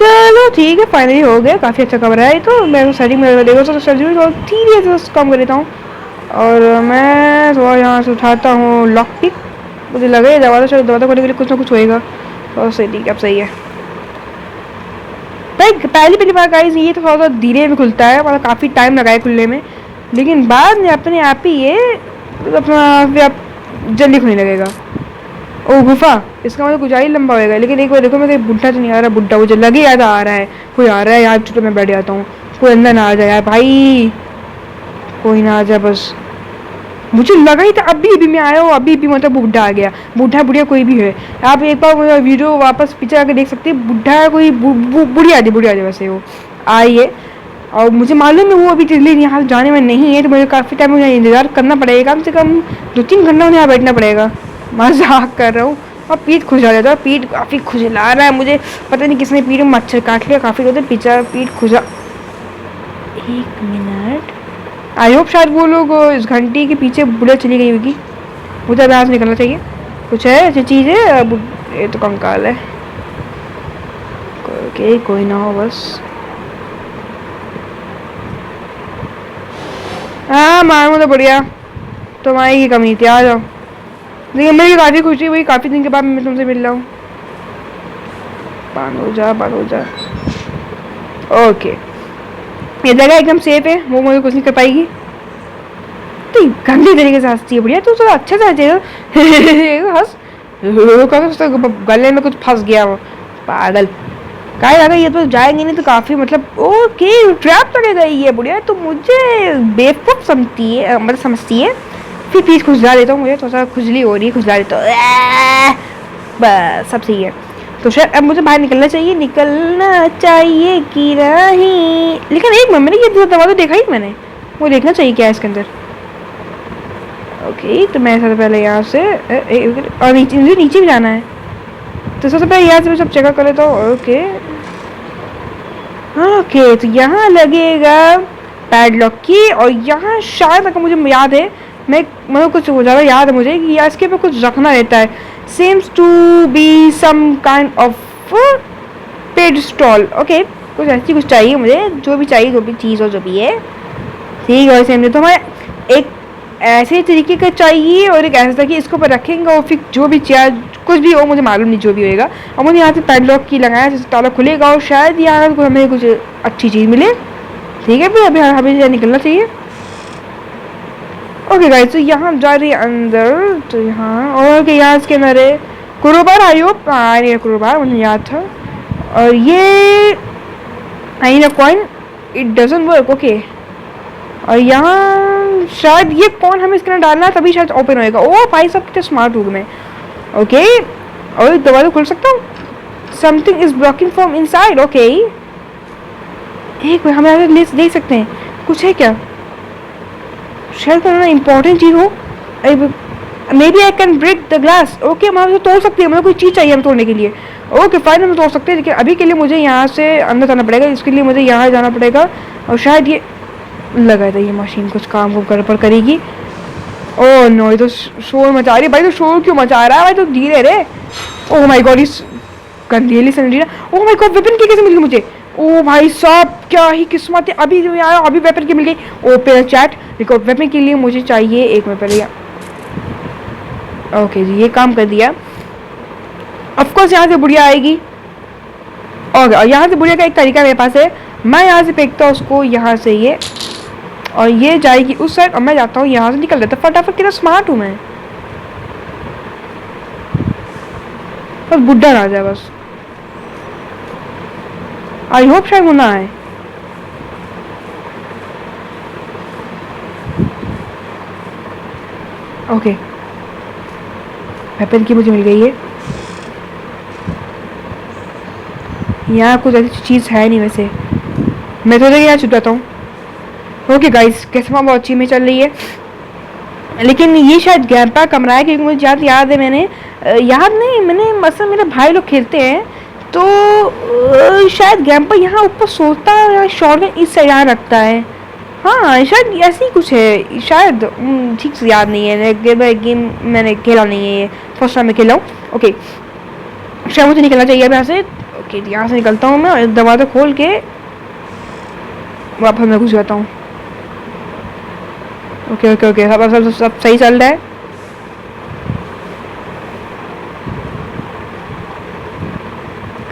चलो ठीक है, फाइनली हो गया, काफ़ी अच्छा कमरा है। तो मैं सेटिंग में देखो तो सर्जरी तो धीरे से कम कर देता हूँ। और मैं थोड़ा यहाँ से उठाता हूँ लॉक पिक। मुझे लगा ये दरवाज़ा खोलने के लिए कुछ ना कुछ होएगा। तो सही, ठीक है, अब सही है भाई। पहली बार गाइस ये तो थोड़ा सा धीरे में खुलता है, मतलब काफ़ी टाइम लगा है खुलने में, लेकिन बाद में अपने आप ही ये अपना जल्दी खुलने लगेगा। ओ गुफा, इसका मतलब कुछ ही लंबा होएगा। लेकिन एक बार देखो, मैं कहीं बुढ़ा तो नहीं आ रहा। बुढ़ा मुझे लगे याद आ रहा है, कोई आ रहा है यार। चुप, मैं बैठ जाता हूँ, कोई अंदर ना आ जाए यार भाई, कोई ना आ जाए बस। मुझे लगा ही था अभी भी मैं आया हूँ, अभी भी मतलब बुढ़ा आ गया। बुढ़ा बुढ़िया कोई भी है, आप एक बार वीडियो वापस पीछे आके देख सकते हैं। बुढ़ा कोई बुढ़िया आ जाए वैसे वो आई है। और मुझे मालूम है वो अभी दिल्ली यहाँ जाने में नहीं है, तो मुझे काफ़ी टाइम मुझे इंतज़ार करना पड़ेगा, कम से कम 2-3 घंटा मुझे यहाँ बैठना पड़ेगा। मजाक कर रहा हूँ। और पीठ खुजला जाता है, पीठ काफ़ी खुजला रहा है मुझे। पता नहीं किसने पीठ में मच्छर काट लिया, काफ़ी होते पीछा पीठ खुजा। 1 मिनट, आई होप शायद वो लोग इस घंटी के पीछे बुलेट चली गई होगी। मुझे अब यहाँ से निकलना चाहिए। कुछ है ऐसी चीज़ है? अब ये तो कंकाल है। ओके, कोई ना हो बस। हाँ मालूम तो बढ़िया, तुम्हारी की कमी थी, आ जाओ। लेकिन मेरी काफ़ी खुशी हुई, काफ़ी दिन के बाद मैं तुमसे मिल रहा हूँ। बांध हो जा। ओके, ये जगह एकदम सेफ है, वो मुझे कुछ नहीं कर पाएगी। तो गंदे तरीके से हंसती है बढ़िया, तो थोड़ा अच्छे से हंस हंस। गले में कुछ फंस गया वो पागल। कहा जाता ये तो जाएंगे नहीं तो काफ़ी मतलब ओके ट्रैप लगेगा ये बुढ़िया। तो मुझे बेवकूफ़ समझती है, मतलब समझती है। फिर पीठ खुजला देता हूँ, मुझे थोड़ा सा खुजली हो रही है, खुजला देता हूँ बस, सब सही है। तो शायद अब मुझे बाहर निकलना चाहिए कि नहीं। लेकिन एक मिनट, मैंने ये दरवाजा देखा ही मैंने, वो देखना चाहिए क्या है इसके अंदर। ओके, तो मैं सबसे पहले यहाँ से और नीचे भी जाना है। तो सबसे पहले यहाँ से मैं सब चेकअप कर लेता हूँ। ओके ओके, तो यहाँ लगेगा पैडलॉक की। और यहाँ शायद अगर मुझे याद है, मैं कुछ हो ज़्यादा याद है मुझे कि इसके पे कुछ रखना रहता है। Seems to be some kind of paid stall. Okay, कुछ ऐसी कुछ चाहिए मुझे, जो भी चाहिए, जो भी चीज़ हो, जो भी है ठीक है। वैसे तो हमें एक ऐसे तरीके का चाहिए और एक ऐसा था कि इसको ऊपर रखेंगे और फिर जो भी चेयर कुछ भी हो, मुझे मालूम नहीं, जो भी होएगा। और मुझे यहाँ से पैडलॉक की लगाया जिससे ताला खुलेगा और शायद यहाँ हमें कुछ अच्छी चीज़ मिले। ठीक है, फिर अभी हमें निकलना चाहिए। ओके गाइस, तो यहाँ जा रही है अंदर। तो यहाँ और यहाँ इसके अंदर है कुरोबार। आयो कुरोबार मुझे याद था। और ये आई ना coin, it doesn't work. Okay, और यहाँ शायद ये कौन हमें इसके अंदर डालना है, तभी शायद ओपन होएगा। ओ भाई साहब कितने स्मार्ट हूँ मैं। ओके, और दरवाजा खोल सकता हूँ। Something is blocking from inside. Okay, एक मिनट, हम देख सकते हैं कुछ है क्या? शायद करना इंपॉर्टेंट चीज़ हो। Maybe I can break the glass. Okay, हम तो तोड़ सकते हैं, मतलब कोई चीज़ चाहिए हमें तोड़ने के लिए। ओके फाइन, हम तोड़ सकते हैं, लेकिन अभी के लिए मुझे यहाँ से अंदर जाना पड़ेगा। इसके लिए मुझे यहाँ जाना पड़ेगा। और शायद ये लगा था, ये मशीन कुछ काम को गड़बड़ करेगी। ओह नो, ये तो शोर मचा रही है भाई। तो शोर क्यों मचा रहा है भाई? तो धीरे रे। ओह माय गॉड, इस गंदीली सनडीना। ओह माय गॉड, वेपन की कैसे मिल गई मुझे? ओ भाई साहब, क्या ही किस्मत है, अभी जो आया अभी वेपन की मिल गई। ओ पे चैट देखो, वेपन के लिए मुझे चाहिए एक मिनट पहले। ओके जी, ये काम कर दिया। ऑफकोर्स यहाँ से बुढ़िया आएगी। और यहाँ से बुढ़िया का एक तरीका मेरे पास है, मैं यहाँ से फेंकता हूँ उसको, यहाँ से ये, और ये जाएगी उस साइड, और मैं जाता हूँ यहाँ से, निकल जाता फटाफट। कितना स्मार्ट हूँ मैं, बस बुढ़ा ना आ जाए बस। आई होप शायद वो ना आए। ओके, वेपन की मुझे मिल गई है। यहाँ कुछ ऐसी चीज़ है नहीं वैसे, मैं तो यहाँ छुप जाता हूँ। ओके गाइस, कैसे बहुत अच्छी में चल रही है। लेकिन ये शायद गैम्पा कमरा है, क्योंकि मुझे याद है मैंने मतलब मेरे भाई लोग खेलते हैं, तो शायद गैम्पा यहाँ ऊपर सोता है, शॉटगन इस साइड यहाँ रखता है। हाँ शायद ऐसे ही कुछ है, शायद ठीक से याद नहीं है। गेम मैंने खेला नहीं है, फर्स्ट टाइम मैं खेला हूँ। ओके, शायद मुझे निकलना चाहिए अब यहाँ से। ओके, ओके, यहाँ से निकलता हूँ मैं और दरवाज़ा खोल के वापस मैं घुस जाता हूँ। ओके ओके ओके, सब सही चल रहा है।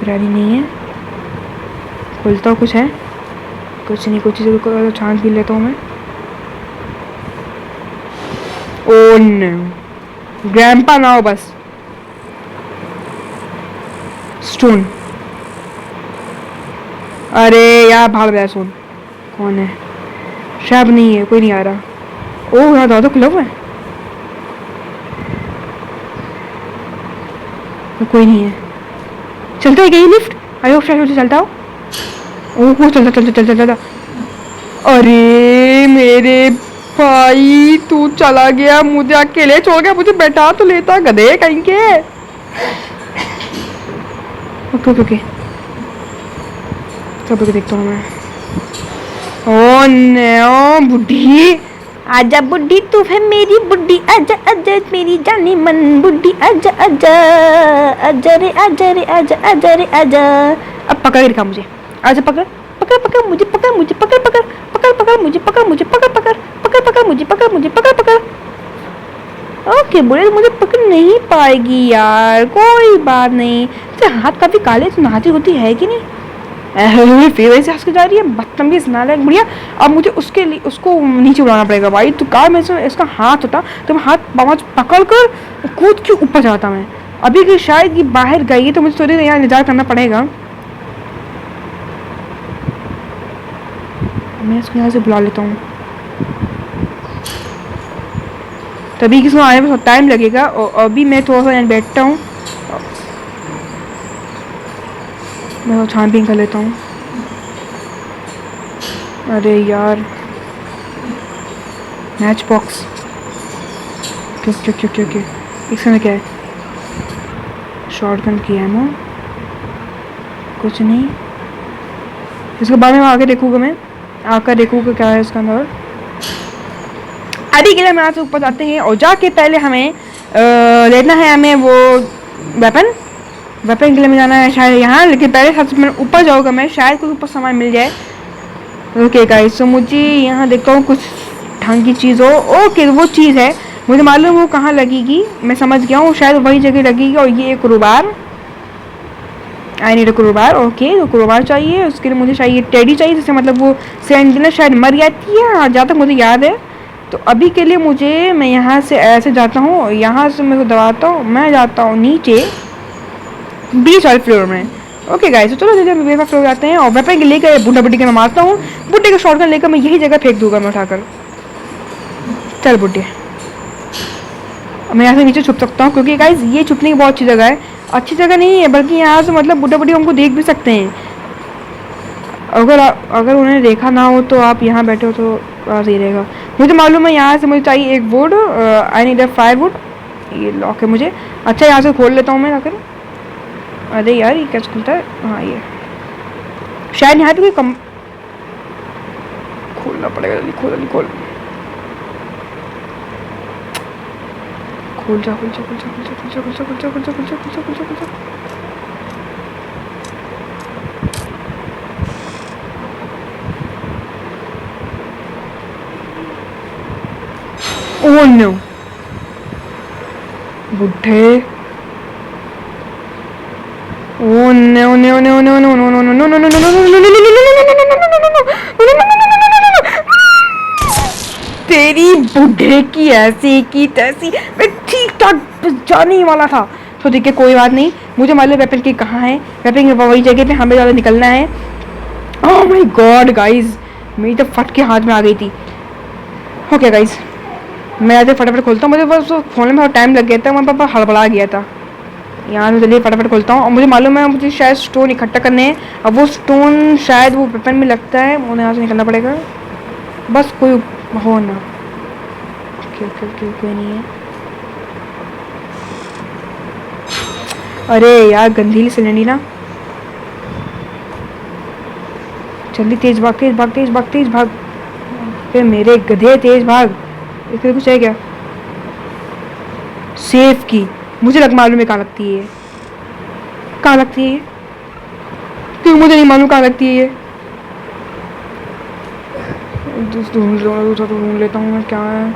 ग्रैनी नहीं है, खुलता हूँ, कुछ है? कुछ नहीं, कुछ चीज़ को छान पी लेता हूँ मैं। ओ नो, ग्रैंपा ना हो बस। स्टोन, अरे यार भाग गया स्टोन। कौन है? शायद नहीं है, कोई नहीं आ रहा। ओह यहाँ दरवाजा खुला हुआ है, कोई नहीं है। चलता है क्या ये लिफ्ट? आई होप शायद चलता हो। ओह चलता चलता चलता चलता। अरे मेरे भाई तू चला गया, मुझे अकेले छोड़ गया, मुझे बैठा तो लेता गधे कहीं के। ओके ओके ओके, सब देखता हूँ मैं। ओ नो बुढ़ी, आजा बुढ़ी तू है मेरी बुढ़ी, आजा आजा मेरी जानी मन बुढ़ी, आजा आजा आजा रे आजा रे आजा आजा रे आजा। अब पकड़ रखा मुझे, आजा पकड़ पकड़ पकड़ मुझे, पकड़ मुझे, पकड़ पकड़ पकड़ पकड़ मुझे, पकड़ मुझे, पकड़ पकड़ पकड़ पकड़ मुझे, पकड़ मुझे, पकड़ पकड़। ओके बुढ़े मुझे पकड़ नहीं पाएगी यार, कोई बात नहीं। तेरे हाथ काफी काले, तो नहाती होती है कि नहीं? फिर वैसे हंस के जा रही है, बदतमीज नालायक बुढ़िया। अब मुझे उसके लिए उसको नीचे उड़ाना पड़ेगा भाई। तो कार में से इसका हाथ होता तो मैं हाथ पाँच पकड़ कर कूद के ऊपर जाता मैं। अभी कि शायद ये बाहर गई है तो मुझे थोड़ी देर यहाँ इंतजार करना पड़ेगा। मैं इसको यहाँ से बुला लेता हूँ, तभी किसी को आने में टाइम लगेगा। और अभी मैं थोड़ा सा यहाँ बैठता हूँ, मैं वो छानबीन कर लेता हूँ। अरे यार मैच बॉक्स, क्यों क्यों क्यों क्यों क्यों इसमें क्या है? शॉटगन की एमो, कुछ नहीं। इसके बाद में आगे देखूँगा, मैं आकर देखूँगा क्या है इसका अंदर। अभी के लिए हम यहाँ से ऊपर जाते हैं और जाके पहले हमें लेना है हमें वो वेपन के लिए में जाना है शायद यहाँ। लेकिन पहले सबसे मैं ऊपर जाऊँगा, मैं शायद कुछ ऊपर सामान मिल जाए। ओके गाइस, तो मुझे यहाँ देखता हूँ कुछ ढंग की चीज़ हो। ओके वो चीज़ है, मुझे मालूम वो कहाँ लगेगी, मैं समझ गया हूँ, शायद वही जगह लगेगी। और ये एक crowbar, I need a crowbar. Okay तो क्रोबार चाहिए, उसके लिए मुझे चाहिए टेडी चाहिए, जिससे मतलब वो सेंटिनल शायद मर जाती है जहाँ तक मुझे याद है। तो अभी के लिए मुझे, मैं यहाँ से ऐसे जाता हूँ, यहाँ से मैं दबाता हूँ, मैं जाता हूँ नीचे 20 वाले फ्लोर में। ओके गाइस, तो चलो जल्दी हम फ्लोर जाते हैं और वेपन के लेकर बुढ़ा बुढ़ी के मैं मारता हूँ। बुढ़े का शॉटगन लेकर मैं यही जगह फेंक दूंगा मैं उठाकर। चल बुढ़े, मैं यहाँ से नीचे छुप सकता हूँ, क्योंकि गाइस ये छुपने की बहुत अच्छी जगह है। अच्छी जगह नहीं है बल्कि यहाँ से मतलब बुढ़ा बुढ़ी हमको देख भी सकते हैं। अगर उन्हें देखा ना हो तो आप यहाँ बैठे हो तो सही रहेगा। मुझे मालूम है यहाँ से मुझे चाहिए एक would, I need a fire would. ये लॉक है मुझे, अच्छा यहाँ से खोल लेता हूँ मैं आकर। अरे यार ये कैसे खुलता है? हाँ ये शायद यहाँ पे कोई कम खोलना पड़ेगा। जल्दी खोल, जल्दी खोल, खोल जा खोल जा खोल जा खोल जा खोल जा खोल जा खोल जा खोल जा खोल जा खोल जा खोल जा खोल जा। ओह नो बुढ़े, oh no no no no no no no no no no no no तेरी बुढ़े की ऐसी की तैसी, मैं ठीक ठाक जाने ही वाला था। तो देखिए कोई बात नहीं, मुझे मालूम वेपन की कहाँ है। वेपन की वही जगह पे हमें ज़्यादा निकलना है। ओह माय गॉड गाइस, मेरी तो फट के हाथ में आ गई थी। ओके गाइस, मैं आज फटाफट खोलता हूँ, मुझे बस खोलने में बहुत टाइम लग गया था, मेरे पापा हड़बड़ा गया था। यहाँ से चलिए फटाफट खोलता हूँ। और मुझे मालूम है मुझे शायद स्टोन इकट्ठा करने हैं। अब वो स्टोन शायद वो वेपन में लगता है, मुझे यहाँ से निकलना पड़ेगा, बस कोई हो ना। ओके ओके ओके, कोई नहीं है। अरे यार गंदीली सिलेंडी ना, जल्दी तेज भाग, तेज भाग, तेज भाग, तेज भाग। फिर मेरे गधे तेज भाग। इसमें कुछ है क्या? सेफ की, मुझे मालूम है कहाँ लगती है, कहाँ लगती है। क्यों मुझे नहीं मालूम कहाँ लगती है ये। ढूंढ लेता हूँ मैं, क्या है।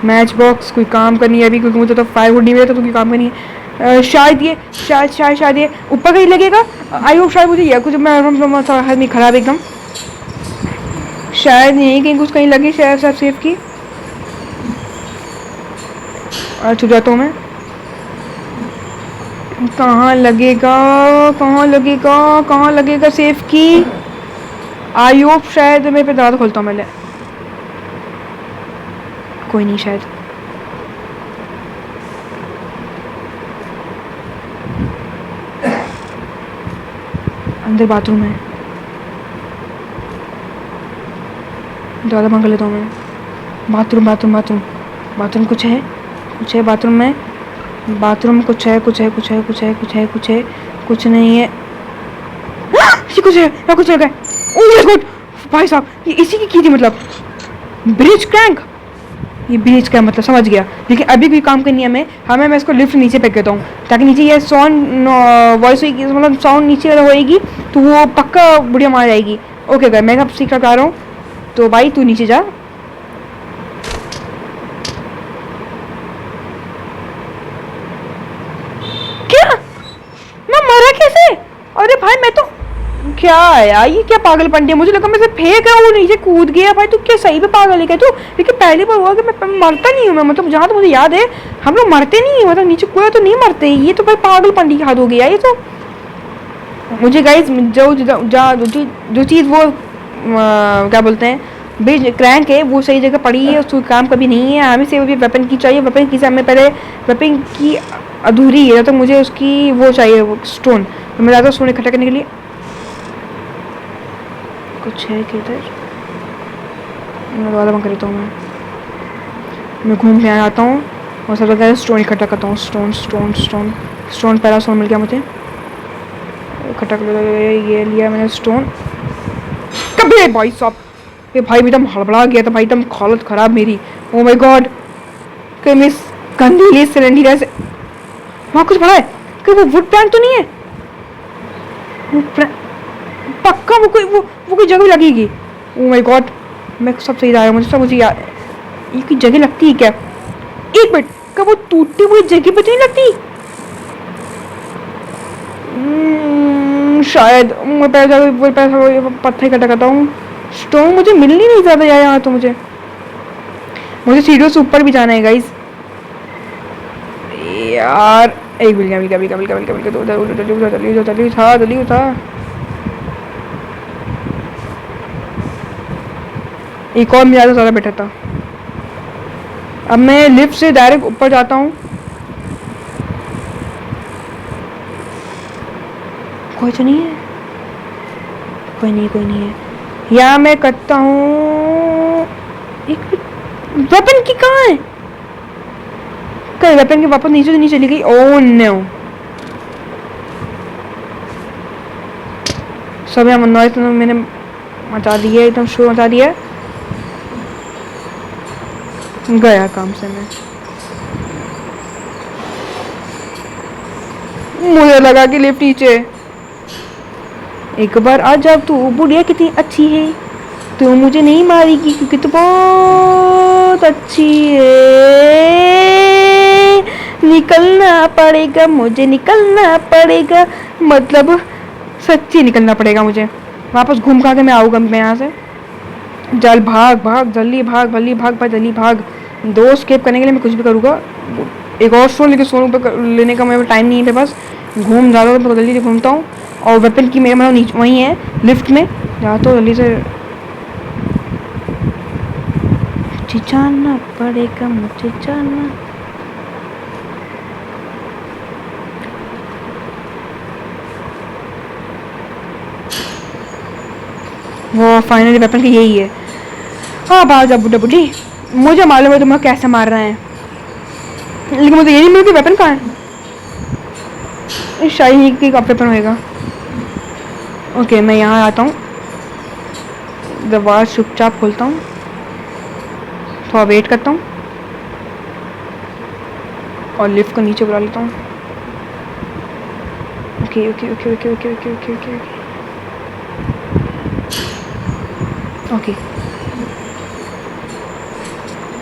मैच बॉक्स, कोई काम करनी है अभी, क्योंकि मुझे तो फायर वुड नहीं मिला, तो कोई काम करनी है। शायद ये शायद ये ऊपर कहीं लगेगा। आई होप शायद मुझे ये कुछ, मैं खराब एकदम। शायद नहीं, कहीं कुछ कहीं लगी शायद सब सेफ की। छुप जाता हूँ मैं। कहाँ लगेगा, कहाँ लगेगा, कहाँ लगेगा सेफ की। आई होप शायद मैं पे दरवाजा खोलता हूँ पहले। कोई नहीं शायद। अंदर बाथरूम है, दरवाजा बंद कर लेता हूँ मैं। बाथरूम बाथरूम बाथरूम बाथरूम, कुछ है बाथरूम में। बाथरूम कुछ है, कुछ है, कुछ है, कुछ है, कुछ है, कुछ है, कुछ नहीं है। ये कुछ है या कुछ लगा है। ओह माय गॉड भाई साहब, ये इसी की थी मतलब। ब्रिज क्रैंक, ये ब्रिज का मतलब समझ गया। लेकिन अभी भी काम करनी है हमें मैं इसको लिफ्ट नीचे फेंक देता हूँ, ताकि नीचे ये साउंड वॉइस होगी, मतलब साउंड नीचे होएगी तो वो पक्का बुढ़िया मार जाएगी। ओके गए, मैं अब सीख रहा हूँ। तो भाई तू नीचे जा। क्या मैं मरा कैसे? अरे भाई मैं तो, क्या है यार ये, क्या पागलपंती है। मुझे लगा मैं से फेंक रहा हूँ, नीचे कूद गया। भाई तू क्या सही में पागल है क्या तू? लेकिन पहली बार हुआ कि मैं मरता नहीं हूँ मैं, मतलब जहाँ तो मुझे याद है हम लोग मरते नहीं, मतलब नीचे कूदा तो नहीं मरते। ये तो भाई पागलपंती की हद हो गया ये तो। मुझे गाइस जो चीज़ वो क्या बोलते हैं बीज क्रैंक है, वो सही जगह पड़ी है, उसको काम कभी नहीं है। हमें से भी वेपन की चाहिए, वेपन की से हमें पहले वेपन की अधूरी है, तो मुझे उसकी वो चाहिए, वो स्टोन। तो मैं ज़्यादा स्टोन इकट्ठा करने के लिए। कुछ है किधर, मैं दरवाजा बंद कर देता हूँ। मैं घूम के आता हूँ और सब जगह स्टोन इकट्ठा करता हूँ। स्टोन स्टोन स्टोन स्टोन, पहला स्टोन मिल गया मुझे, इकट्ठा कर ये लिया मैंने स्टोन। कभी भाई साहब, ये भाई एकदम हड़बड़ा गया था भाई, एकदम हालत खराब मेरी। ओ माय गॉड, कि मिस गंदीले सिलेंडर से वहाँ कुछ पड़ा है कि वो वुड प्लांट तो नहीं है? पक्का वो कोई जगह लगेगी। ओ माय गॉड, मैं सब सही जा रहा हूँ, मुझे सब मुझे याद। ये कोई जगह लगती है क्या? एक मिनट, क्या वो टूटती हुई जगह पे तो नहीं लगती? शायद मैं पैसा पत्थर इकट्ठा करता हूँ। स्टोन मुझे मिल नहीं ज़्यादा यार यहाँ तो। मुझे सीढ़ियों से ऊपर भी जाना है गाइस यार। एक मिल गया, जल्दी था। एक और मिला तो ज़्यादा बेटर था। अब मैं लिफ्ट से डायरेक्ट ऊपर जाता हूँ। कोई तो नहीं है, कोई नहीं है। या मैं करता हूँ एक वेपन की, कहाँ है? कल वेपन के वापस नीचे तो नहीं चली गई। ओह नो, सब यहाँ नॉइस मैंने मचा दिया, एकदम शोर मचा दिया। गया काम से मैं। मुझे लगा कि लिफ्ट नीचे। एक बार आ जा, तू बुढ़िया कितनी अच्छी है, तू मुझे नहीं मारेगी क्योंकि तू बहुत अच्छी है। निकलना पड़ेगा मुझे, निकलना पड़ेगा, मतलब सच्ची निकलना पड़ेगा मुझे। वापस घूम खा के मैं आऊँगा मैं यहाँ से। जल भाग भाग, जल्दी भाग, जल्दी भाग भाई, जल्दी भाग। दो स्केप करने के लिए मैं कुछ भी करूँगा। एक और स्टोन लेके सोनू पे लेने का मेरे टाइम नहीं है बस। घूम ज़्यादा तो जल्दी से घूमता हूँ। और वेपन की मेरे मतलब नीचे वहीं है लिफ्ट में, जाता हूँ जल्दी से। मुझे जाना पड़ेगा, मुझे जाना। वो फाइनली वेपन की यही है। हाँ बाहर जा बुढ़ा बुढ़ी, मुझे मालूम है तुम्हें कैसे मार रहे हैं, लेकिन मुझे ये नहीं मिला कि वेपन कहाँ है। शाही की कब वेपन होएगा? ओके मैं यहाँ आता हूँ, दरवाज़ा चुपचाप खोलता हूँ, थोड़ा वेट करता हूँ और लिफ्ट को नीचे बुला लेता हूँ। Okay okay okay okay okay okay okay okay. Okay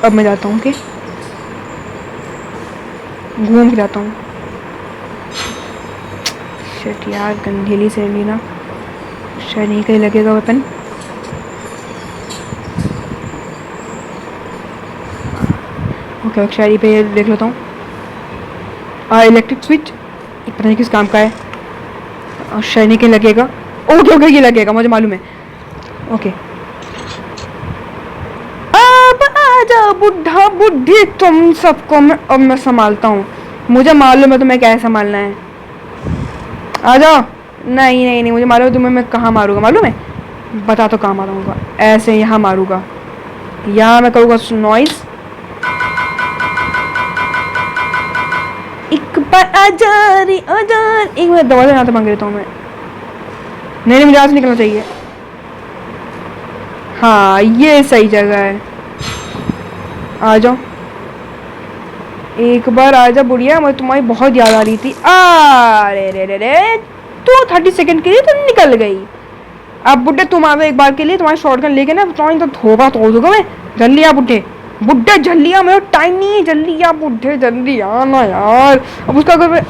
अब मैं जाता हूँ। ओके घूम के जाता हूँ। शिट यार गंधेली से ली ना, शायद नहीं कहीं लगेगा वेपन। ओके शायद पे देख लेता हूँ। इलेक्ट्रिक स्विच पता नहीं किस काम का है, और शायद नहीं कहीं लगेगा। ओके ओके ये लगेगा, मुझे मालूम है। ओके अब आजा बुढ़ा बुढ़ी तुम सबको मैं अब मैं संभालता हूँ। मुझे मालूम है तुम्हें क्या संभालना है। आ जाओ। नहीं नहीं नहीं मुझे मालूम है तुम्हें मैं कहाँ मारूंगा, मालूम है। बता तो कहाँ मारूंगा, ऐसे यहाँ मारूंगा। यहाँ मैं करूँगा नॉइस। एक बार आजा रे आजा, एक मिनट दरवाजा यहाँ से मांग लेता हूँ मैं। नहीं नहीं मुझे आज निकलना चाहिए। हाँ ये सही जगह है, आ जाओ। एक बार आजा बुढ़िया, मुझे तुम्हारी बहुत याद आ रही थी। अरे रे रे रे तू 30 सेकंड के लिए तो निकल गई। अब बुढ़े तुम आ एक बार के लिए, तुम्हारी शॉटगन लेके ना तुम्हारी तो धोबा तोड़ दूंगा मैं। जल्दी आ बुढ़े, बुढ़े जल्दी आ, मेरा टाइम नहीं है। जल्दी आ बुढ़े, जल्दी आना यार। अब उसका अगर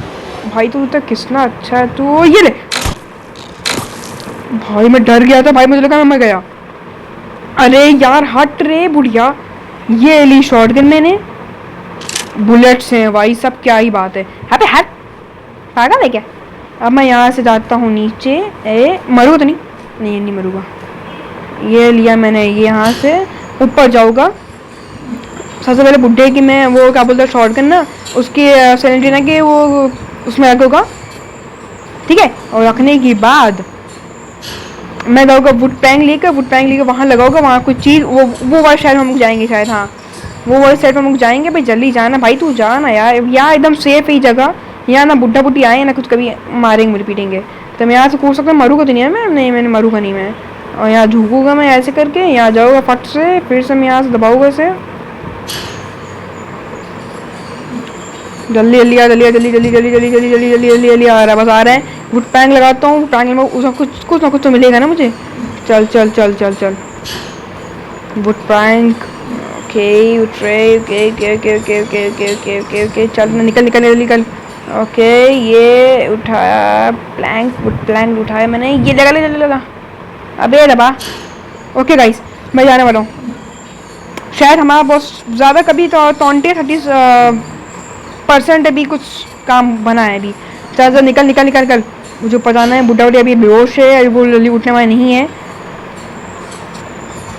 भाई तू तो कितना अच्छा है तू। ये ले भाई, मैं डर गया था भाई, मुझे लगा मैं गया। अरे यार हट रे बुढ़िया। ये ली शॉटगन मैंने, बुलेट्स हैं भाई सब, क्या ही बात है। यहाँ पे हट, पागल है क्या। अब मैं यहाँ से जाता हूँ नीचे। ए मरूगा तो नहीं, नहीं नहीं मरूगा। ये लिया मैंने, ये यहाँ से ऊपर जाऊँगा। सबसे पहले बुड्ढे की मैं वो क्या बोलता है शॉटगन ना, उसकी सेलेंटीना के वो उसमें रखूँगा, ठीक है। और रखने के बाद मैं जाऊँगा वुड पैंग लेकर वहाँ लगाऊंगा। वहाँ कुछ चीज़ वो वाले शहर में हम जाएंगे शायद। हाँ वो वाले साइड में हम जाएंगे। भाई जल्दी जाना भाई, तू जाना यार। यहाँ एकदम सेफ है जगह, यहाँ ना बुढ़ा बुढ़ी आए ना कुछ कभी मारेंगे मुझे पीटेंगे। तो मैं यहाँ से कूद सकता हूँ, मरूंगा तो नहीं है मैं, नहीं मैंने मरूंगा नहीं मैं। और यहाँ झुकूंगा मैं ऐसे करके, यहाँ जाऊँगा फट से, फिर से मैं यहाँ से दबाऊँगा इसे। जल्दी जल्दी आ, जल्दी जल्दी जल्दी जल्दी जल्दी जल्दी जल्दी जल्दी जल्दी जल्दी आ रहा है, बस आ रहा है। वुड पैंग लगाता हूँ, पैंग में उसका कुछ कुछ ना कुछ तो मिलेगा ना मुझे। चल चल चल चल चल वुड पैंग। Okay okay okay okay okay okay okay okay okay okay चल निकल निकल निकल निकल। ओके ये उठाया प्लैंक, वुड प्लैंक उठाया मैंने। ये लगा ले लगा, अबे दबा। ओके गाइस मैं जाने वाला हूँ। शायद हमारा बहुत ज़्यादा कभी तो 20-30% अभी कुछ काम बना है अभी। चल निकल निकल निकल निकल, मुझे पता है बुढ़ा बुढ़ी अभी बेहोश है, अभी वो जल्दी उठने वाला नहीं है।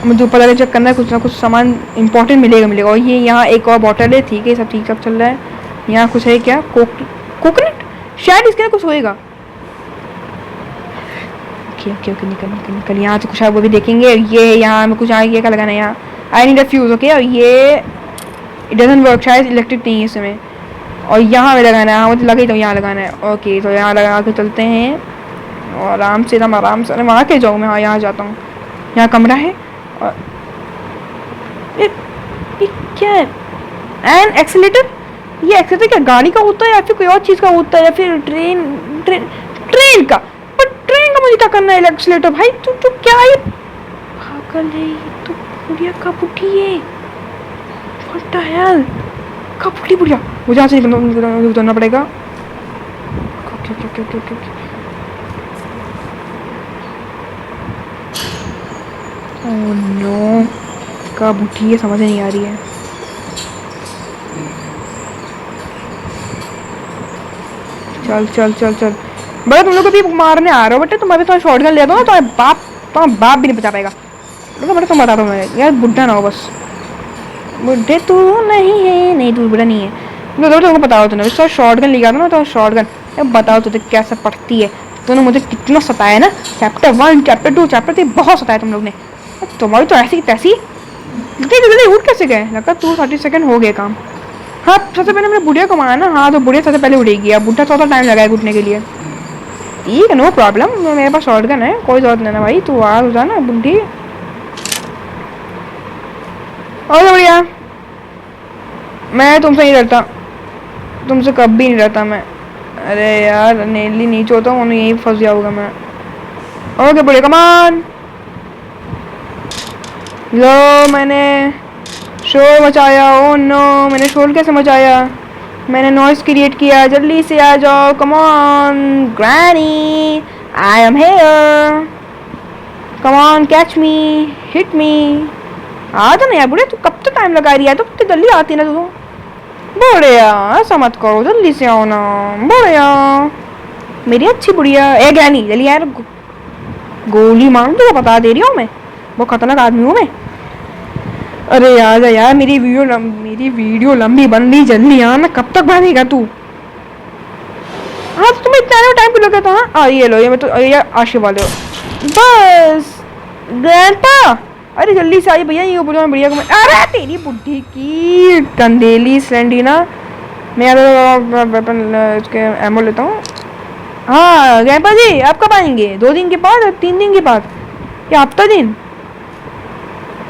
मुझे पता है चेक करना है, कुछ ना कुछ सामान इंपॉर्टेंट मिलेगा मिलेगा। और ये यहाँ एक और बॉटल है, ठीक है सब ठीक ठाक चल रहा है। यहाँ कुछ है क्या, कोकोनट शायद इसके ना कुछ होएगा। ओके ओके ओके निकल निकल निकल, यहाँ से कुछ है वो भी देखेंगे। ये यहाँ में कुछ आगे क्या लगाना है यहाँ, I need a fuse. Okay और ये इट डजंट वर्क, शायद इलेक्ट्रिक नहीं है इसमें। और यहाँ पे लगाना है, हाँ मुझे लगा ही तो यहाँ लगाना है। ओके तो यहाँ लगा के चलते हैं और आराम से एकदम आराम से। वहाँ के जाऊँ मैं, हाँ यहाँ जाता हूँ। यहाँ कमरा है और ये क्या है, एंड एक्सीलेटर। ये एक्सीलेटर क्या गाड़ी का होता है या फिर कोई और चीज़ का होता है, या फिर ट्रेन ट्रेन ट्रेन का। पर ट्रेन का मुझे क्या करना है एक्सीलेटर। भाई तू तू क्या है पागल है तू, बुढ़िया का बुढ़ी है। व्हाट द हेल, का बुढ़ी बुढ़िया। मुझे यहाँ से उतरना पड़ेगा। Okay okay okay okay okay. Oh no, का बुढ़ी है, समझ नहीं आ रही है। चल चल चल चल बड़ा, तुम लोग को भी मारने आ रहे हो बेटा। तुम अभी तो शॉटगन ले दो ना, तुम्हारा बाप भी नहीं बचा पाएगा। देखो बेटा तुम बता दो मैं यार, बुढ़ा ना हो बस। बुढ़े तू नहीं है, नहीं तू बुढ़ा नहीं है। तुमको बताओ, तूने उसका शॉटगन लिया था ना, तो शॉटगन बताओ तुझे कैसे पड़ती है। तूने मुझे कितना सताया ना, चैप्टर 1 चैप्टर 2 चैप्टर 3 बहुत सताया तुम लोग ने। तुम्हारी तो ऐसी तैसी उठ कैसे गए, लगता तू 30 सेकंड हो गए काम। हाँ सबसे पहले मैंने बुढ़िया को मारा ना, हाँ तो बुढ़िया सबसे पहले उड़ेगी। अब बुढ़ा थोड़ा टाइम लगाएगा उठने के लिए। ठीक है नो प्रॉब्लम, मेरे पास शॉटगन है, कोई जरूरत नहीं ना भाई। तू आ हो जाना बुढ़ी। और बढ़िया, मैं तुमसे नहीं डरता, तुमसे कभी नहीं डरता मैं। अरे यार नेली नीचे होता हूँ, यहीं फंस जाऊंगा मैं। ओके बुढ़िया कमान। लो मैंने शोर मचाया। ओ नो, मैंने शोर कैसे मचाया? मैंने नॉइस क्रिएट किया। जल्दी से आ जाओ, come on granny, I am here, come on catch me, hit me. आ जा ना यार बुढ़िया, तू कब तक टाइम लगा रही है? तो कितनी जल्दी आती है ना तू। बुढ़िया ऐसा मत करो, जल्दी से आओ ना बुढ़िया, मेरी अच्छी बुढ़िया। ए ग्रैनी जल्दी यार, गोली मारूं तो बता दे रही हूँ मैं, बहुत खतरनाक आदमी हूँ मैं। अरे यार यार, मेरी वीडियो लंबी बन रही, जल्दी यार ना, कब तक बनेगा तू? हाँ तो तुम्हें इतना टाइम क्यों लगा था? हाँ ये लो, ये मैं तो यार आशीर्वाद वाले हो बस। ग्रैंडपा, अरे जल्दी से आइए भैया, ये बोलो मैं भैया को। अरे तेरी बुढ़ी की कंदेली सिलेंडीना। मैं वेपन इसके एमो लेता हूँ। हाँ ग्रैंडपा जी, आप कब आएंगे? 2 दिन के बाद, 3 दिन के बाद, या हफ्ता दिन,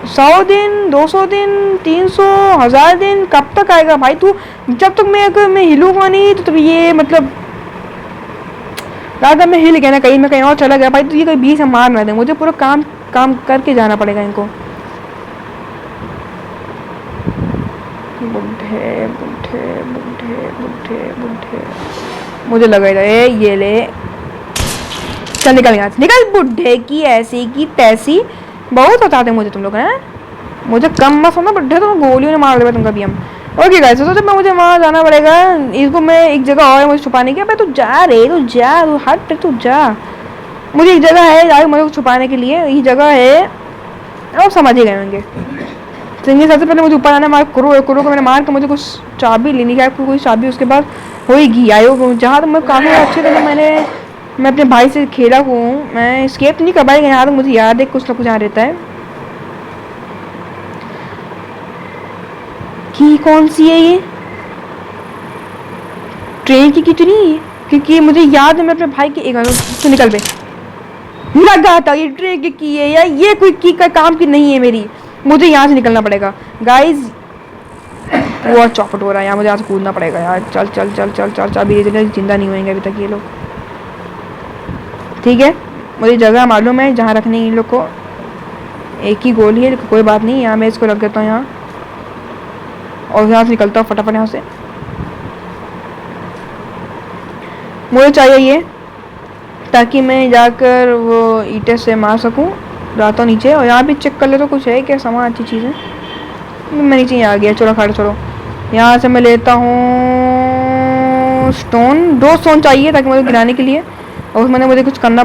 100 दिन, 200 दिन, 300, 1000 दिन, कब तक आएगा भाई तू? जब तक मैं हिलूंगा नहीं तो ये मतलब दादा, मैं हिल गया ना कहीं, मैं कहीं और चला गया भाई तो ये कहीं बीच से मार ना दे मुझे, पूरा काम काम करके जाना पड़ेगा इनको। बुढ़े बुढ़े बुढ़े बुढ़े बुढ़े, मुझे लगा था ये ले, चल निकल यहाँ से, निकल बुढ़े की ऐसी की तैसी। बहुत बताते मुझे तुम लोग हैं, मुझे कम मत सुनना बुढ़े, तो गोलियों ने मार देगा तुम कभी हम। ओके गाइस, तो जब मैं मुझे वहाँ जाना पड़ेगा, इसको मैं एक जगह और है मुझे छुपाने की। अबे तू जा रे, तू जा, तू हट, तू जा। मुझे एक जगह है जहाँ मुझे छुपाने के लिए, ये जगह है, आप समझ ही गए होंगे। तो सबसे पहले मुझे ऊपर आना, मार कुरो कुरो को मैंने मार के मुझे कुछ चाबी लेनी है, कोई चाबी उसके बाद होगी आयो जहाँ तक मैं काफ़ी अच्छे तरह मैं अपने भाई से खेला हूँ, मैं स्केप नहीं कर पाएगा यहाँ तक मुझे याद है, कुछ ना कुछ यहाँ रहता है। की कौन सी है ये ट्रेन की कितनी है? क्योंकि मुझे याद है मैं अपने भाई की एक तो निकल पे लगा था, ये ट्रेन की है या ये कोई की का काम की नहीं है मेरी, मुझे यहाँ से निकलना पड़ेगा गाइज। वो चौपट हो रहा है यार, मुझे यहाँ से कूदना पड़ेगा यार। चल चल चल चल चल चल, अभी जिंदा नहीं होंगे अभी तक ये लोग। ठीक है, मुझे जगह मालूम है जहाँ रखने इन लोग को। एक ही गोली है, कोई बात नहीं, यहाँ मैं इसको रख देता हूँ यहाँ, और यहाँ से निकलता हूँ फटाफट यहाँ से। मुझे चाहिए ये, ताकि मैं जाकर वो ईंटे से मार सकूँ। जाता हूँ नीचे, और यहाँ भी चेक कर ले तो कुछ है क्या सामान, अच्छी चीज़ है। मैं नीचे आ गया, चलो खड़े छोड़ो। यहाँ से मैं लेता हूँ स्टोन, 2 स्टोन चाहिए ताकि मुझे गिराने के लिए, और उसमें मुझे कुछ करना।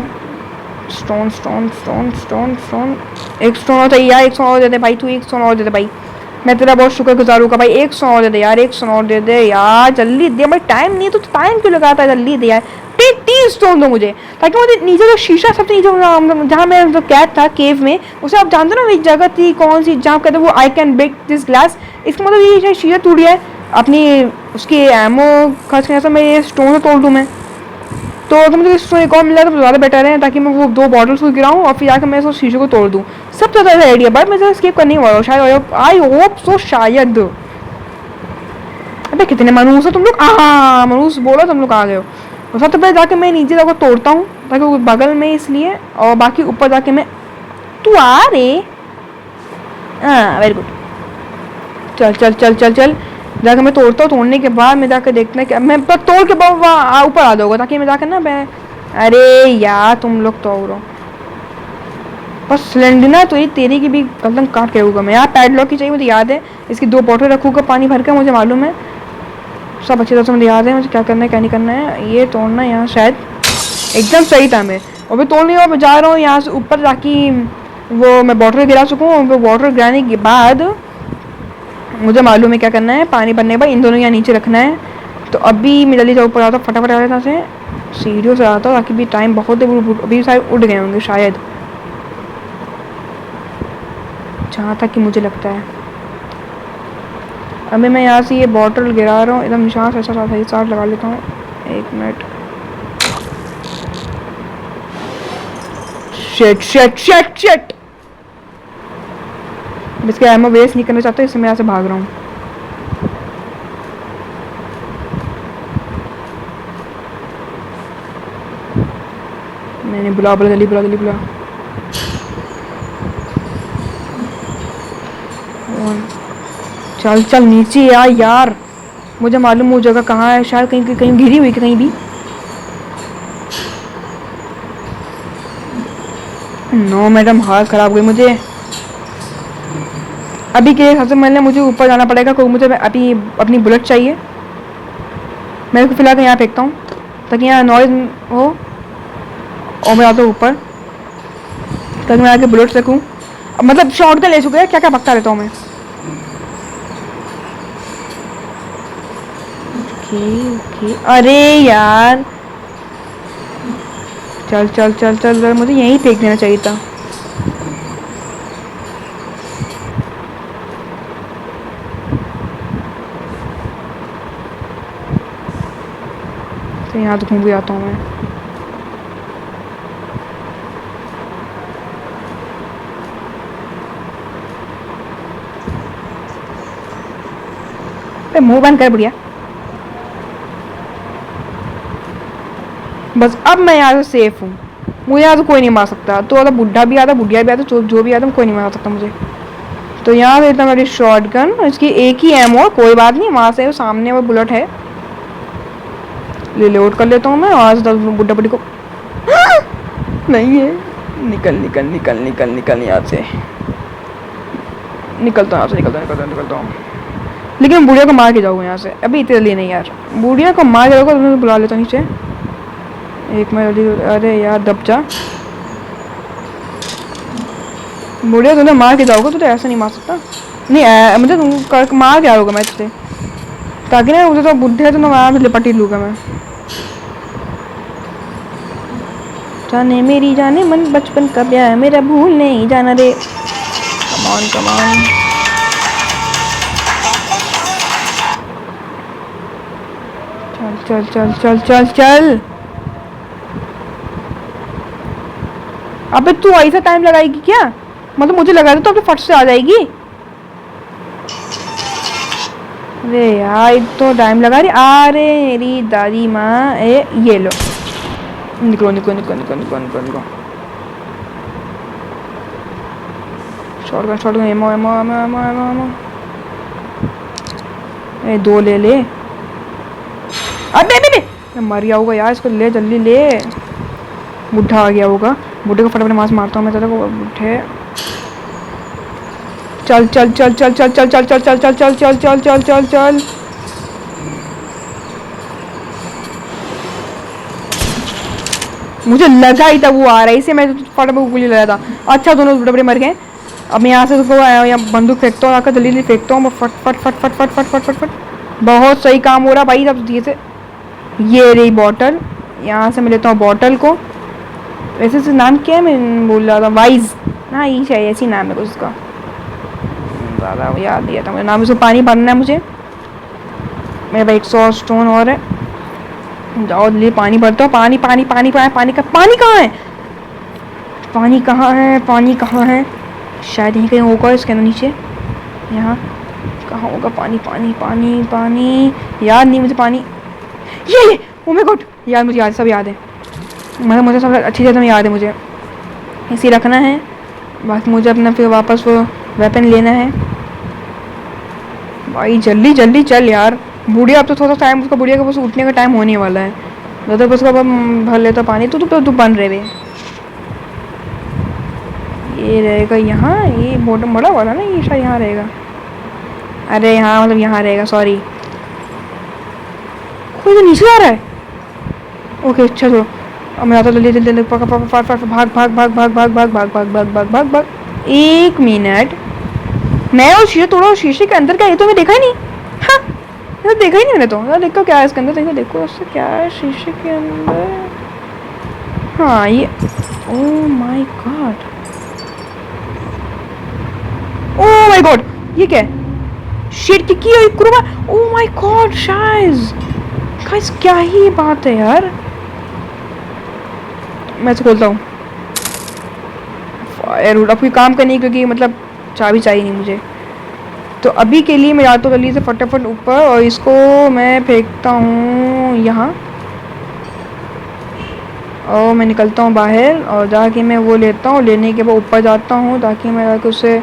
Stone stone stone stone stone, एक स्टोन और चाहिए यार, 1 स्टोन और दे दे भाई, तू 1 स्टोन और दे दे भाई, मैं तेरा बहुत शुक्रगुजार हूँ भाई। 1 स्टोन और दे दे यार, 1 स्टोन और दे दे यार, जल्दी दे भाई, टाइम नहीं है तो टाइम क्यों लगाता है, जल्दी दे यार। 30 स्टोन दो मुझे, ताकि मुझे नीचे जो शीशा सबसे नीचे जहाँ मैं जो कैद था केव में, उसे आप जानते हो ना, एक जगह थी कौन सी जहाँ कहते वो I can break this glass, इसका मतलब ये शीशा टूट गया है अपनी उसकी एमओ खर्च करने से, मैं ये स्टोन से तोड़ दूँ मैं, तो अगर मुझे स्टोन एक और मिल जाए तो ज़्यादा बेटर है, ताकि मैं वो 2 बॉटल्स को गिराऊँ और फिर जाकर मैं उस शीशे को तोड़ दूँ। सबसे ज़्यादा आइडिया, बट मैं स्किप करने वाला हूँ शायद, आई होप सो शायद। अबे कितने मनूस हो तुम लोग, हाँ मनूस बोलो तुम लोग आ गए हो। तो सबसे पहले जाके मैं नीचे जाकर तोड़ता हूँ ताकि वो बगल में, इसलिए, और बाकी ऊपर जाके मैं, तू आ रे, हाँ वेरी गुड, चल चल चल चल चल, जाकर मैं तोड़ता हूँ। तोड़ने के बाद मैं जाकर देखना है कि मैं तोड़ के ऊपर आ जाऊँगा, ताकि मैं जाकर ना मैं, अरे यार तुम लोग तोड़ो बस सिलेंडर तो ये तेरी की भी कदम काट के रखूँगा मैं। यहाँ पैडलॉक की चाहिए मुझे याद है, इसकी 2 बॉटल रखूँगा पानी भर कर, मुझे मालूम है सब अच्छी तरह से, मुझे याद है मुझे क्या करना है क्या नहीं करना है। ये तोड़ना है यहाँ, शायद एकदम सही था मैं, और मैं तोड़ नहीं हुआ, मैं जा रहा हूँ यहाँ से ऊपर, ताकि वो मैं बॉटल गिरा सकूँ, और वो बॉटल गिराने के बाद मुझे मालूम है क्या करना है। पानी भरने के बाद इन दोनों यहाँ नीचे रखना है। तो अभी मैं जल्दी से ऊपर आता हूँ, फटाफट आ जाता से सीढ़ियों से आता हूँ, ताकि भी टाइम बहुत है, अभी शायद उड़ गए होंगे शायद, जहाँ तक कि मुझे लगता है। अभी मैं यहाँ से ये बॉटल गिरा रहा हूँ, एकदम निशान से ऐसा सही साथ लगा लेता हूँ। 1 minute, shit shit shit shit, इसके एमो वेस्ट नहीं करना चाहता, इसलिए मैं यहाँ से भाग रहा हूँ। नहीं बुला बुला जल्दी बुला जल्दी बुला। चल चल नीचे यार यार, मुझे मालूम वो जगह कहाँ है, शायद कहीं कहीं घिरी हुई कहीं भी। नो मैडम, हालत ख़राब हो गई मुझे। अभी के सबसे पहले मुझे ऊपर जाना पड़ेगा, क्योंकि मुझे अभी अपनी बुलेट चाहिए। मैं इसको फिलहाल यहाँ फेंकता हूँ ताकि यहाँ नॉइज हो, और मैं आता हूँ ऊपर ताकि मैं आके बुलेट सकूँ। मतलब शॉटगन ले चुके हैं, क्या क्या भगता रहता हूँ मैं। ओके ओके, अरे यार चल चल चल चल, मुझे यहीं फेंक देना चाहिए था। तो यहाँ तो घूम भी आता हूँ मैं। मुंह बंद कर बढ़िया। बस अब मैं यहाँ से सेफ हूँ, मुझे यहाँ तो कोई नहीं मार सकता। तो अगर बुढ़ा भी आता, बुढ़िया भी आता, जो भी आता, कोई नहीं मार सकता मुझे। तो यहाँ से इतना मेरी शॉर्ट गन, इसकी एक ही एमओ, कोई बात नहीं, वहाँ से सामने वो बुलेट है, ले लोड कर लेता हूँ मैं। वहाँ से बुढ़ा बुढ़ी को नहीं है, निकल निकल निकल निकल निकल यहाँ से, निकलता हूँ यहाँ से, निकलता हूँ। लेकिन बुढ़िया को मार के जाऊँगा यहाँ से, अभी इतने लिए नहीं यार, बुढ़िया को मार के जाऊँगा तो मैं बुला लेता हूँ नीचे। एक मिनट, अरे यार दब जा, बुढ़िया तुमने मार के जाओगे, तो ऐसा नहीं मार सकता। नहीं मतलब तुम मार के आओगे मैं तुझे, ताकि ना मुझे तो बुढ़े तो मैं आराम से लिपट ही लूँगा मैं। जाने मेरी जाने मन बचपन का प्यार, मेरा भूल नहीं जाना रे। कमान कमान, चल चल चल चल चल चल। अबे तू ऐसा टाइम लगाएगी क्या? मतलब मुझे लगा था तो अभी फट से आ जाएगी। अरे यार तो टाइम लगा रही। अरे मेरी दादी माँ, ये लो, निकलो निकलो निकलो निकलो निकलो निकलो निकलो। Shotgun shotgun, ammo ammo ammo ammo ammo ammo, दो ले ले। अबे अबे मैं मर गया होगा यार, इसको ले जल्दी ले। बुढ़ा आ गया होगा, बुढ़े को फटाफट मांस मारता हूँ मैं तेरे को। बुढ़े चल चल चल चल चल चल चल चल चल चल चल चल चल चल चल चल। मुझे लगा ही था वो आ रहा है, इसे मैं फटाफट गोली लगाया था। अच्छा दोनों बुढ़े मर गए। अब मैं यहाँ से उसको यहाँ बंदूक फेंकता हूँ, आकर जल्दी जल्दी फेंकता हूँ मैं, फट फट फट फट फट फट फट फट फट। बहुत सही काम हो रहा भाई। अब से ये रही बॉटल, यहाँ से मैं लेता हूँ बॉटल को। वैसे से नाम क्या है, मैं बोल रहा था वाइज, हाँ ये शायद ऐसी नाम है कुछ उसका, ज़्यादा याद दिया था मुझे नाम। इसको पानी भरना है मुझे, मेरे भाई 100 स्टोन और है। जाओ जल्दी पानी भरता हूँ। पानी पानी पानी पानी पानी का पानी कहाँ है? पानी कहाँ है? पानी कहाँ है? शायद यहीं कहीं होगा इसके अंदर नीचे। यहाँ कहाँ होगा पानी? पानी पानी पानी, याद नहीं मुझे पानी। ये ओ माय गॉड, याद मुझे, याद सब याद है, मतलब मुझे सब अच्छी तरह में याद है। मुझे इसी रखना है, बाकी मुझे अपना फिर वापस वो वेपन लेना है। भाई जल्दी जल्दी चल यार। बुढ़िया अब तो थोड़ा टाइम उसका, बुढ़िया का बस उठने का टाइम होने वाला है, जब तक उसका भर लेता पानी। तो बन रहे वे, ये रहेगा यहाँ, ये बॉटम बड़ा वाला ना, ये शायद यहाँ रहेगा। अरे यहाँ मतलब यहाँ रहेगा, सॉरी। कोई तो नीचे आ रहा है। ओके अच्छा चलो, अब मैं आता जल्दी जल्दी जल्दी, भाग भाग भाग भाग भाग भाग भाग भाग भाग भाग भाग भाग भाग भाग भाग। एक मिनट, मैं और शीशे तोड़ा, शीशे के अंदर क्या है तो मैं देखा ही नहीं। हाँ तो देखा ही नहीं मैंने तो। देखो क्या है इसके अंदर, देखो देखो उससे क्या है शीशे के अंदर। हाँ ये, oh my God, oh my God, ये क्या है? शिट की क्रूबा, ओह माय गॉड शायद। गाइस क्या ही बात है यार। मैं इसे खोलता हूँ, फायर हुड अब कोई काम करनी, क्योंकि मतलब चाबी चाहिए नहीं मुझे। तो अभी के लिए मैं जाता हूँ जल्दी से फटाफट ऊपर, और इसको मैं फेंकता हूँ यहाँ, और मैं निकलता हूँ बाहर, और जाके मैं वो लेता हूँ। लेने के बाद ऊपर जाता हूँ ताकि मैं जाके उससे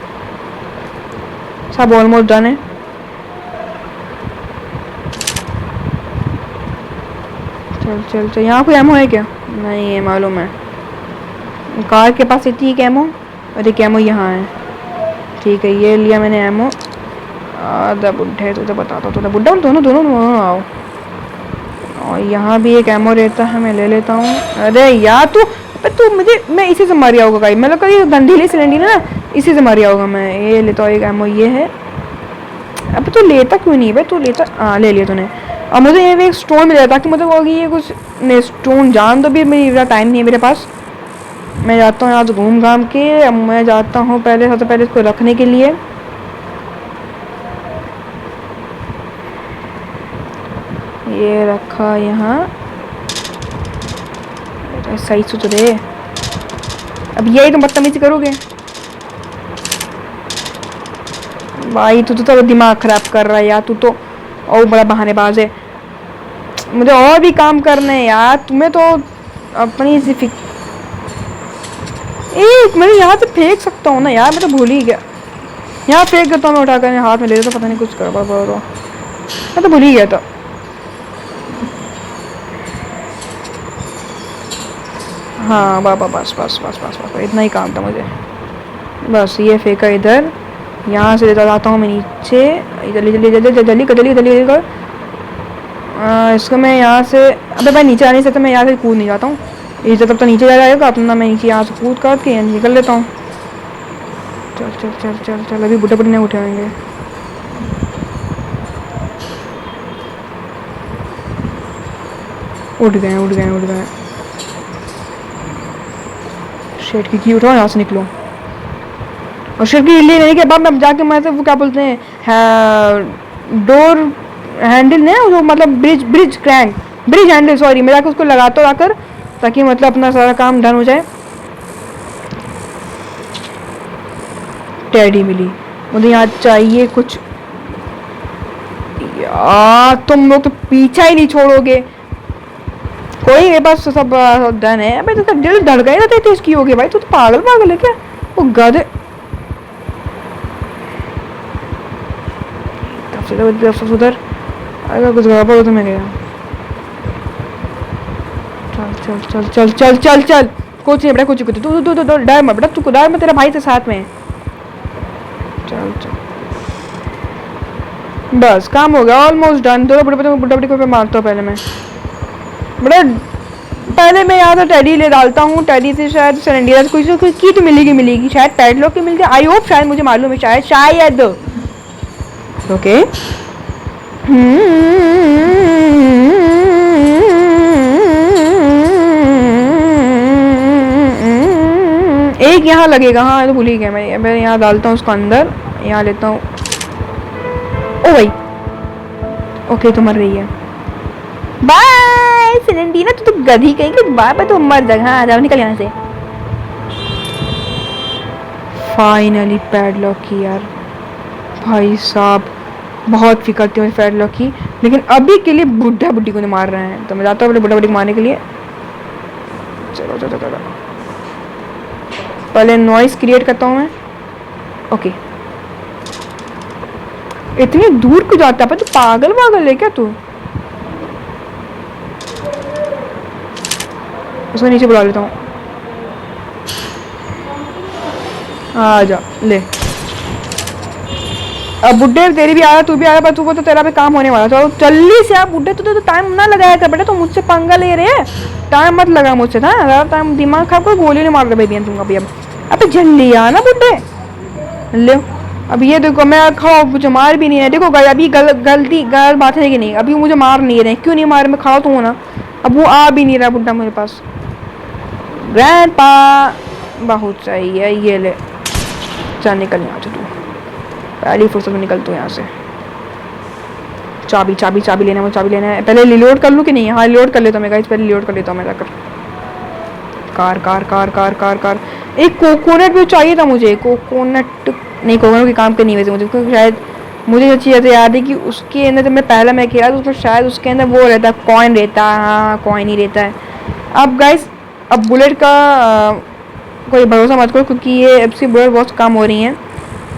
सब ऑलमोस्ट डन है। चल चल चल, यहाँ कोई एमओ है क्या? नहीं है, मालूम है। कार के पास इतनी एमओ, और एक एमओ यहाँ है। ठीक है, ये लिया मैंने एमओ। आधा बुढ़े तुझे बताता हूँ, तुझे बुढ़ा दोनों दोनों दोनों आओ। और यहाँ भी एक एमओ रहता है, मैं ले लेता हूँ। अरे यार तू मुझे, मैं इसी से मारिया होगा भाई, मतलब कभी गंधीली सिलेंडर ना, इसी से मारिया होगा मैं। ये लेता हूँ एक एमओ, ये है। अब तू लेता क्यों नहीं भाई? तू लेता, हाँ ले लिया तूने। अब मुझे ये भी एक स्टोन मिल जाता कि मतलब होगी ये कुछ नहीं, स्टोन जान तो भी मेरा टाइम नहीं है मेरे पास। मैं जाता हूँ आज घूम घाम के। अब मैं जाता हूँ पहले, सबसे पहले इसको रखने के लिए। ये रखा यहाँ, सही सुथरे। अब यही तो बदतमीजी करोगे भाई? तू तो दिमाग खराब कर रहा है यार, तू तो और बड़ा बहानेबाज है। मुझे और भी काम करने हैं यार, तुम्हें तो अपनी सी एक मैं यहाँ से फेंक सकता हूँ ना यार, मैं तो भूल ही गया। यहाँ फेंक देता हूँ मैं, उठाकर हाथ में ले लेता, पता नहीं कुछ कर पाऊँ, मैं तो भूल ही गया था। हाँ बाबा, बस बस बस बस बस, इतना ही काम था मुझे। बस ये फेंका इधर, यहाँ से लेता जाता हूँ मैं नीचे। जल्दी जल्दी जल्दी जल्दी जल्दी जल्दी जल्दी कर। इसको मैं यहाँ से, अबे भाई नीचे आने से तो मैं यहाँ से कूद नहीं जाता हूँ। इसे तब तो नीचे जा जाएगा अपना, मैं नीचे यहाँ से कूद करके यहाँ निकल लेता हूँ। चल चल चल चल चल, अभी बुढ़े बुढ़े नहीं उठाएंगे। उठ गए उठ गए उठ गए। शेड की उठाओ, यहाँ से निकलो। और शेड की हिलने नहीं के बाद मैं जाके, मैं वो क्या बोलते हैं, डोर हैंडल है जो, मतलब bridge crank, bridge handle sorry, मैं जाकर उसको लगाता आकर, ताकि मतलब अपना सारा काम डन हो जाए। टेडी मिली मुझे, यहाँ चाहिए कुछ। यार तुम लोग तो पीछा ही नहीं छोड़ोगे। कोई मेरे पास सब डन है भाई, तो दिल धड़ गए ना तेज की होगी भाई, तू तो पागल पागल है क्या? वो गधे उधर, अगर कुछ गड़बड़ हो तो मैं गया। चल चल चल चल चल चल चल, कुछ नहीं बेटा, कुछ कुछ तू तू तू डर मत बेटा, तू डर मत, तेरा भाई से साथ में। चल चल, बस काम हो गया, ऑलमोस्ट डन। दो बुढ़ा बुढ़ी को मारता हूँ पहले मैं बेटा। पहले मैं यहाँ से टेडी ले डालता हूँ, टेडी से शायद सिलेंडर कुछ की तो मिलेगी शायद, पैडलॉक की मिल गई, आई होप, शायद मुझे मालूम है, शायद ओके। एक यहाँ लगेगा, हाँ तो भूल ही गया मैं यहाँ डालता हूँ उसको अंदर, यहाँ लेता हूँ। ओ भाई ओके, तो मर गई है। बाय सिलेंडीना, तू तो गधी कहीं की, बाय तो मर जा। हाँ जाओ, निकल यहाँ से। फाइनली पैडलॉक की यार, भाई साहब बहुत फिक्र थी मुझे पैडलॉक की, लेकिन अभी के लिए बुढ़ा बुढ़ी को नहीं मार रहे हैं, तो मैं जाता हूँ बुढ़ा बुढ़ी को मारने के लिए। चलो चलो चलो, पहले नॉइस क्रिएट करता हूँ मैं। ओके, इतनी दूर क्यों जाता है? तू पागल पागल है क्या तू? उसको नीचे बुला लेता हूँ, आ जा ले। अब बुड्ढे तेरी भी आया, तू भी आया, पर तू को तो तेरा भी काम होने वाला। तो जल्दी से आप बुड्ढे, तू तो टाइम ना लगाया कर बेटा, तो मुझसे पंगा ले रहे हैं। टाइम मत लगा मुझसे था, अगर टाइम दिमाग खराब कर, गोली नहीं मार रहे भाई तुमका भी। अब जल्दी आ ना बुड्ढे, ले। अब ये देखो मैं खाओ, मुझे मार भी नहीं है। देखो अभी गलती गलत बात है कि नहीं, अभी मुझे मार नहीं रहे, क्यों नहीं मार, मैं खाओ तो हूँ ना। अब वो आ भी नहीं रहा बुड्ढा मेरे पास। ग्रैंडपा बहुत सही है, ये ले, चल निकल यहाँ से तू, पहली फुर्सत में निकल तू यहाँ से। चाबी चाबी चाबी लेना है, मुझे चाबी लेना है। पहले रिलोड कर लूँ कि नहीं? हाँ रिलोड कर लेता हूँ मैं गाइस, पहले रिलोड कर लेता हूँ मैं जाकर। Car car car car car car, एक कोकोनट भी चाहिए था मुझे। कोकोनट नहीं, कोकोनट की काम करनी वैसे मुझे, क्योंकि शायद मुझे जो चीज़ याद है कि उसके अंदर, जब मैं पहला मैं खेला तो उसमें शायद उसके अंदर वो रहता है, कॉइन रहता है। हाँ कॉइन ही रहता है। अब गाइस, अब बुलेट का कोई भरोसा मत करो, क्योंकि ये अब से बुलेट बहुत कम हो रही हैं।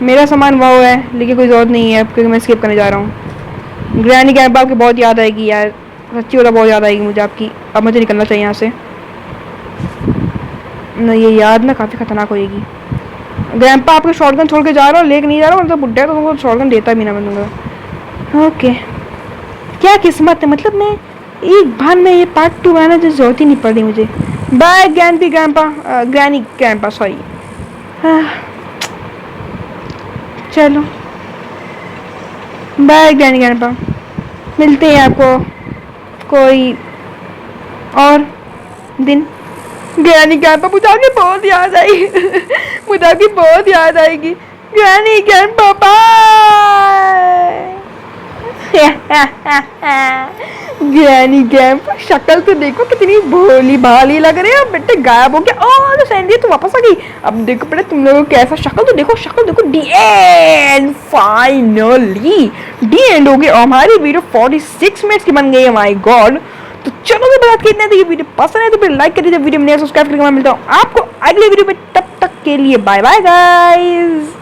मेरा सामान वो है, लेकिन कोई ज़रूरत नहीं है अब, क्योंकि मैं स्किप करने जा रहा हूँ। ग्रैनी ग्रैंपा आपकी बहुत याद आएगी यार, सच्ची वाला बहुत याद आएगी मुझे आपकी। अब मुझे निकलना चाहिए यहाँ से, ना ये याद ना काफ़ी खतरनाक होएगी। ग्रैंपा आपके शॉटगन छोड़ के जा रहा हूँ, लेके नहीं जा रहा हूँ, मतलब बुड्ढा है तो तुमको शॉटगन देता भी ना मैं दूंगा। ओके, क्या किस्मत है, मतलब मैं एक बार में ये पार्ट 2 आना जो जरूरत ही नहीं पड़ रही मुझे। Bye grampy grandpa, granny grandpa sorry. चलो बाय ग्रैनी ग्रैंपा, मिलते हैं आपको कोई और दिन। ग्रैनी ग्रैंपा मुझे आपकी बहुत याद आई मुझे आपकी बहुत याद आएगी। Granny grandpa bye granny grandpa शक्ल तो देखो कितनी भोली भाली लग रही है। बेटे गायब हो गया, ओ सैंडी तू वापस आ गई। अब देखो बेटे तुम लोगों को कैसा शक्ल तो देखो, शक्ल देखो। D and, finally D and हो गई। हमारी वीडियो 46 मिनट्स की बन गई है, माय गॉड। तो चलो तो बात कितना थी, वीडियो पसंद है तो फिर लाइक कर दीजिए, वीडियो में सब्सक्राइब करके मैं मिलता हूँ आपको अगले वीडियो में। तब तक के लिए बाय बाय गाइस।